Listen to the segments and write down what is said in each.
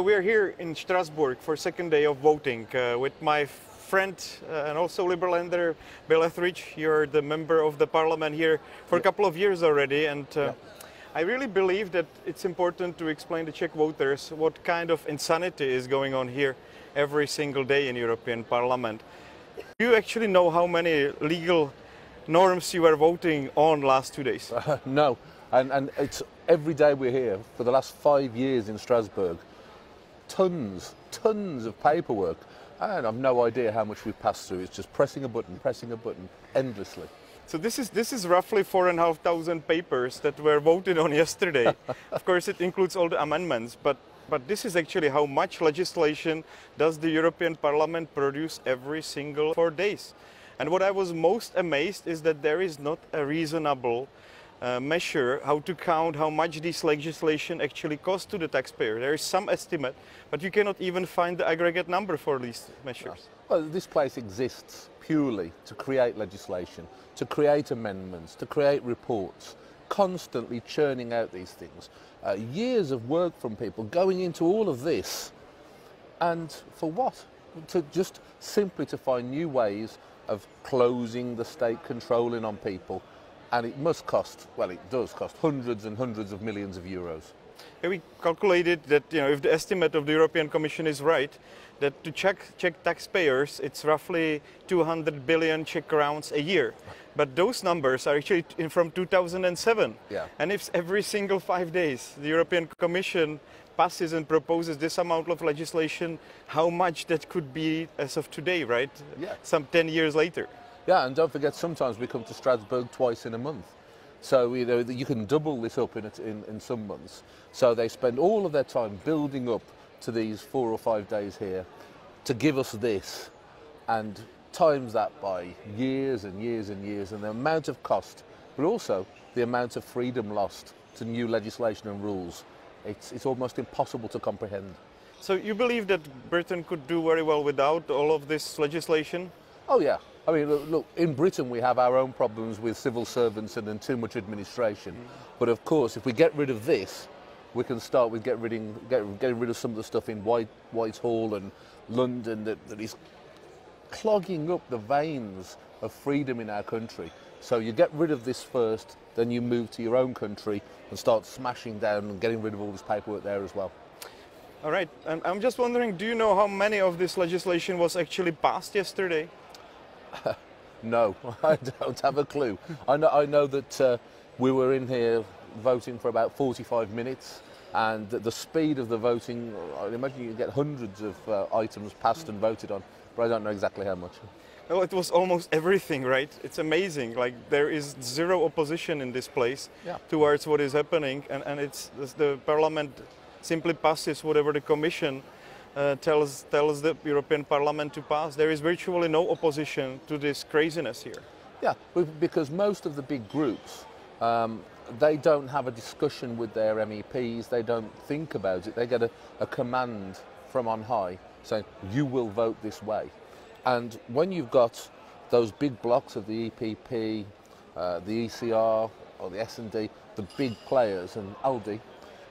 We are here in Strasbourg for second day of voting with my friend and also Liberal Ender Vít Jedlička. You're the member of the parliament here for a couple of years already, and I really believe that it's important to explain to Czech voters what kind of insanity is going on here every single day in European Parliament. Do you actually know how many legal norms you were voting on last 2 days? No, and it's every day we're here for the last 5 years in Strasbourg. Tons of paperwork, and I've no idea how much we've passed through. It's just pressing a button endlessly. So this is roughly 4,500 papers that were voted on yesterday. Of course, it includes all the amendments, but this is actually how much legislation does the European Parliament produce every single 4 days. And what I was most amazed is that there is not a reasonable measure how to count how much this legislation actually costs to the taxpayer. There is some estimate, but you cannot even find the aggregate number for these measures. Well, this place exists purely to create legislation, to create amendments, to create reports, constantly churning out these things. Years of work from people going into all of this, and for what? Just simply to find new ways of closing the state controlling on people. And it must cost, well, it does cost hundreds and hundreds of millions of euros. We calculated that, if the estimate of the European Commission is right, that to Czech taxpayers, it's roughly 200 billion Czech crowns a year. But those numbers are actually from 2007. Yeah. And if every single 5 days the European Commission passes and proposes this amount of legislation, how much that could be as of today, right? Yeah. Some 10 years later. Yeah, and don't forget, sometimes we come to Strasbourg twice in a month. So, you can double this up in some months. So they spend all of their time building up to these 4 or 5 days here to give us this, and times that by years and years and years, and the amount of cost, but also the amount of freedom lost to new legislation and rules. It's almost impossible to comprehend. So you believe that Britain could do very well without all of this legislation? Oh yeah. I mean, look, in Britain we have our own problems with civil servants and too much administration. But of course, if we get rid of this, we can start with getting rid of some of the stuff in Whitehall and London that is clogging up the veins of freedom in our country. So you get rid of this first, then you move to your own country and start smashing down and getting rid of all this paperwork there as well. All right, and I'm just wondering, do you know how many of this legislation was actually passed yesterday? No, I don't have a clue. I know that we were in here voting for about 45 minutes, and the speed of the voting, I imagine you get hundreds of items passed and voted on, but I don't know exactly how much. Well, it was almost everything, right? It's amazing. Like, there is zero opposition in this place towards what is happening, and it's the Parliament simply passes whatever the Commission tells the European Parliament to pass. There is virtually no opposition to this craziness here. Yeah, because most of the big groups, they don't have a discussion with their MEPs, they don't think about it, they get a command from on high saying, you will vote this way. And when you've got those big blocks of the EPP, the ECR or the S&D, the big players and Aldi,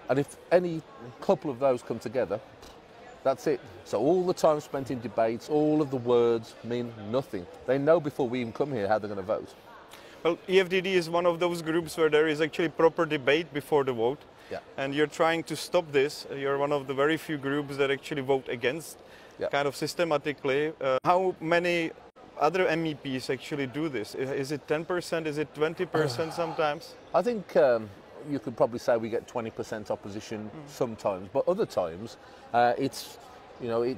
and if any couple of those come together, that's it. So all the time spent in debates, all of the words mean nothing. They know before we even come here how they're going to vote. Well, EFDD is one of those groups where there is actually proper debate before the vote. Yeah. And you're trying to stop this. You're one of the very few groups that actually vote against, kind of systematically. How many other MEPs actually do this? Is it 10%? Is it 20% sometimes? I think you could probably say we get 20% opposition sometimes, but other times it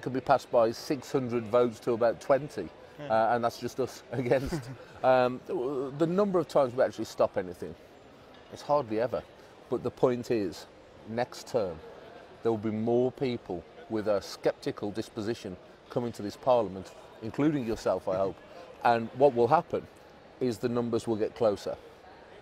could be passed by 600 votes to about 20, and that's just us against. The number of times we actually stop anything, it's hardly ever. But the point is, next term, there will be more people with a sceptical disposition coming to this Parliament, including yourself, I hope. And what will happen is the numbers will get closer.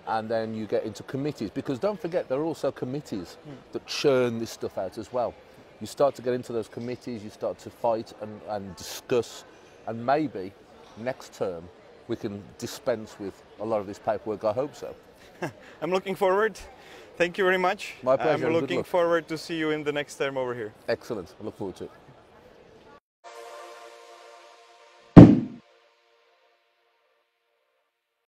And then you get into committees, because don't forget, there are also committees that churn this stuff out as well. You start to get into those committees, you start to fight and discuss, and maybe next term we can dispense with a lot of this paperwork. I hope so. I'm looking forward. Thank you very much. My pleasure. I'm Good looking luck. forward to see you in the next term over here. Excellent. I look forward to it.